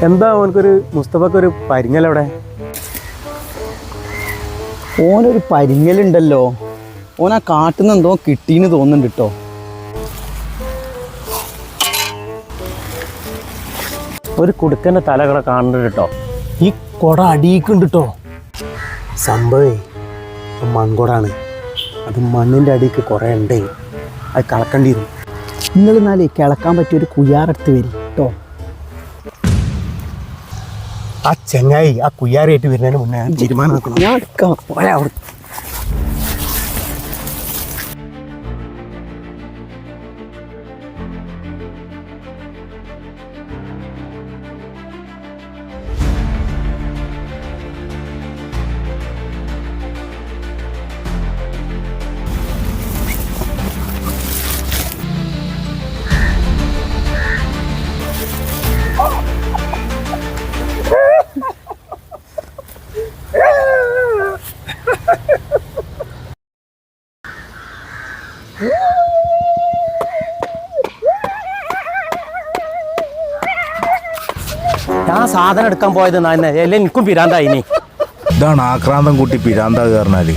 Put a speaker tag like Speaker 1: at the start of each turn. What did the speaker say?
Speaker 1: എന്താ ഓനക്കൊരു മുസ്തഫക്കൊരു പരിങ്ങലവിടെ?
Speaker 2: ഓനൊരു പരിങ്ങലുണ്ടല്ലോ. ഓൻ ആ കാട്ടുന്ന എന്തോ കിട്ടീന്ന് തോന്നുന്നുണ്ട് കേട്ടോ.
Speaker 1: ഒരു കുടുക്കൻ്റെ തലകളെ കാണുന്നുണ്ട് കേട്ടോ.
Speaker 3: ഈ കുട അടിയിക്കുണ്ട് കേട്ടോ. സംഭവേ മൺകുടാണ്. അത് മണ്ണിൻ്റെ അടിക്ക് കുറേ ഉണ്ട്. അത് കളക്കേണ്ടി വരും.
Speaker 2: നിങ്ങൾ എന്നാലേ കിളക്കാൻ പറ്റിയൊരു കുയ്യാറെടുത്ത് വരും കേട്ടോ.
Speaker 3: ആ ചെങ്ങായി ആ കുയ്യാറായിട്ട് വരുന്നതിന് മുന്നേ തീരുമാനമാക്കണം.
Speaker 2: ഞാൻ എടുക്കാം.
Speaker 3: പോരാ അവിടെ.
Speaker 1: ഞാൻ സാധനം എടുക്കാൻ പോയത് എല്ലാം എനിക്കും പിരാന്തായിനി.
Speaker 4: ഇതാണ് ആക്രാന്തം കൂട്ടി പിരാന്താ പറഞ്ഞാല്.